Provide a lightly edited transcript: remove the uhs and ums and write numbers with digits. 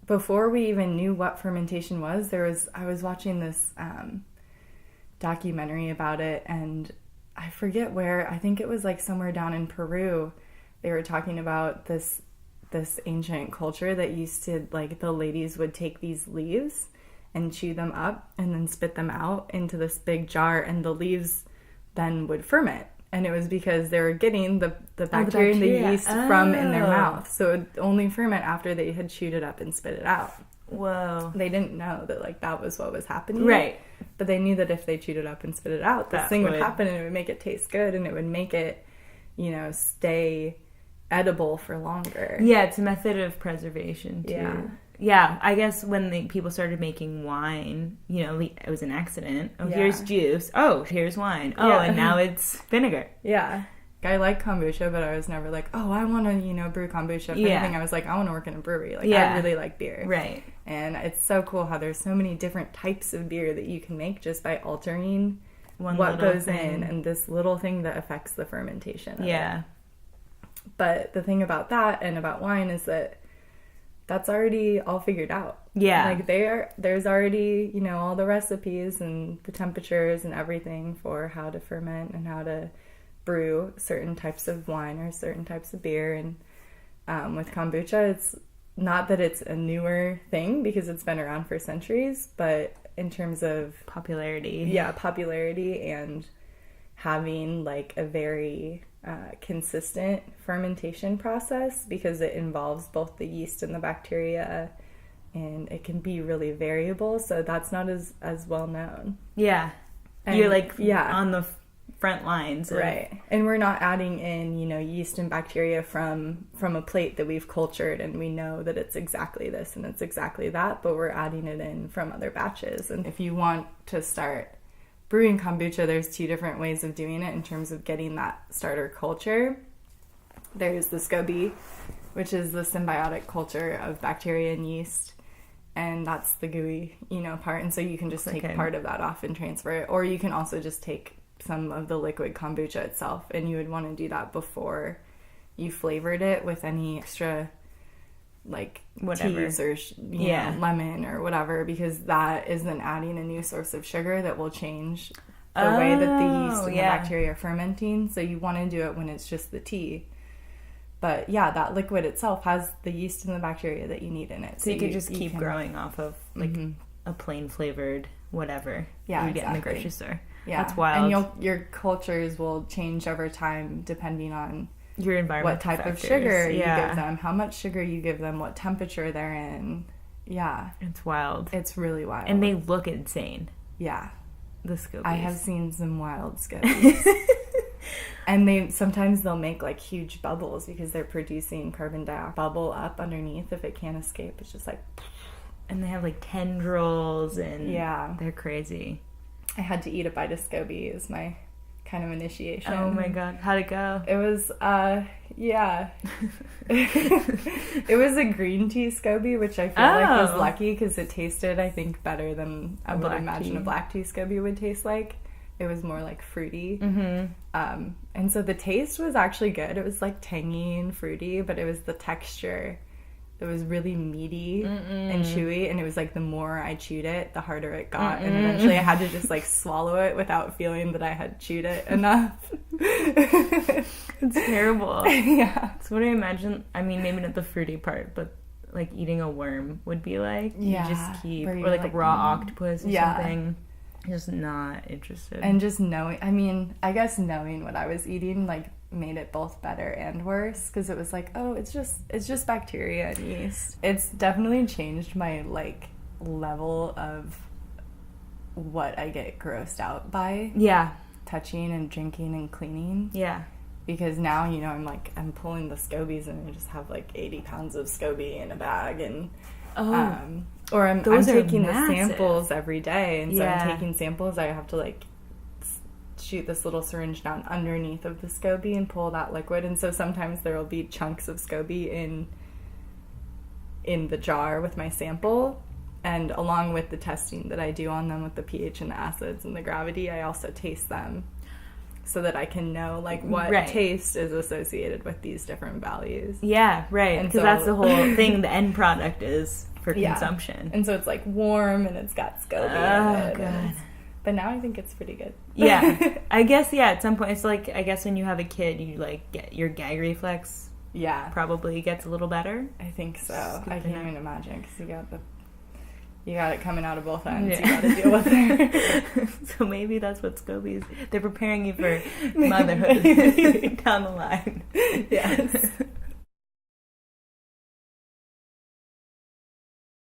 before we even knew what fermentation was, I was watching this documentary about it, and I forget where, I think it was like somewhere down in Peru. They were talking about this ancient culture that used to, like, the ladies would take these leaves and chew them up and then spit them out into this big jar, and the leaves then would ferment. And it was because they were getting the bacteria and the yeast from in their mouth. So it would only ferment after they had chewed it up and spit it out. Whoa. They didn't know that, like, that was what was happening. Right. But they knew that if they chewed it up and spit it out, this thing would happen, and it would make it taste good, and it would make it, you know, stay edible for longer. Yeah, it's a method of preservation, too. Yeah. Yeah, I guess when people started making wine, you know, it was an accident. Oh, here's juice. Oh, here's wine. Oh, and now it's vinegar. Yeah. I like kombucha, but I was never like, oh, I want to, you know, brew kombucha. If anything, I was like, I want to work in a brewery. Like, I really like beer. Right. And it's so cool how there's so many different types of beer that you can make just by altering what goes in and this little thing that affects the fermentation of it. But the thing about that and about wine is that that's already all figured out. Yeah. Like, there's already, you know, all the recipes and the temperatures and everything for how to ferment and how to brew certain types of wine or certain types of beer. And with kombucha, it's not that it's a newer thing because it's been around for centuries, but in terms of popularity. Yeah, popularity and having, like, a very consistent fermentation process, because it involves both the yeast and the bacteria, and it can be really variable, so that's not as well known. Yeah. And you're, like, on the front lines. Right. And we're not adding in, you know, yeast and bacteria from a plate that we've cultured and we know that it's exactly this and it's exactly that, but we're adding it in from other batches. And if you want to start brewing kombucha, there's two different ways of doing it in terms of getting that starter culture. There's the SCOBY, which is the symbiotic culture of bacteria and yeast, and that's the gooey, you know, part. And so you can just take part of that off and transfer it, or you can also just take some of the liquid kombucha itself, and you would want to do that before you flavored it with any extra, like, teas or you know, lemon or whatever, because that is then adding a new source of sugar that will change the way that the yeast and the bacteria are fermenting. So you want to do it when it's just the tea. But yeah, that liquid itself has the yeast and the bacteria that you need in it. So you could just keep growing off of, like, a plain flavored whatever you get in the grocery store. Yeah. That's wild. And your cultures will change over time depending on your environment, what type of sugar you give them, how much sugar you give them, what temperature they're in. Yeah. It's wild. It's really wild. And they look insane. Yeah. The scobies. I have seen some wild scobies. And sometimes they'll make, like, huge bubbles because they're producing carbon dioxide bubble up underneath. If it can't escape, it's just like... And they have, like, tendrils, and they're crazy. I had to eat a bite of SCOBY as my kind of initiation. Oh my god, how'd it go? It was, it was a green tea SCOBY, which I feel like was lucky because it tasted, I think, better than I would imagine a black tea SCOBY would taste like. It was more, like, fruity. Mm-hmm. And so the taste was actually good. It was, like, tangy and fruity, but it was the texture. It was really meaty and chewy, and it was like the more I chewed it, the harder it got. And eventually I had to just, like, swallow it without feeling that I had chewed it enough. It's terrible. Yeah. So what do I imagine? I mean, maybe not the fruity part, but, like, eating a worm would be like. Yeah. You just keep, or like a raw octopus or something. Just not interested. And just knowing, I mean, I guess knowing what I was eating, like, made it both better and worse, because it was like, oh, it's just bacteria and yeast. It's definitely changed my, like, level of what I get grossed out by. Yeah. Touching and drinking and cleaning. Yeah. Because now, you know, I'm pulling the SCOBYs and I just have, like, 80 pounds of SCOBY in a bag, and or I'm taking the samples every day, and so I'm taking samples. I have to, like, shoot this little syringe down underneath of the SCOBY and pull that liquid, and so sometimes there will be chunks of SCOBY in the jar with my sample, and along with the testing that I do on them with the pH and the acids and the gravity, I also taste them so that I can know, like, what taste is associated with these different values. Yeah, right. Because that's the whole thing. The end product is for consumption. And so it's like warm and it's got SCOBY in it. God. But now I think it's pretty good. Yeah. I guess, at some point, it's like, I guess when you have a kid, you, like, get your gag reflex probably gets a little better. I think so. I can't even imagine, because you got it coming out of both ends. You got to deal with it. So maybe that's what SCOBY's... They're preparing you for motherhood down the line. Yes.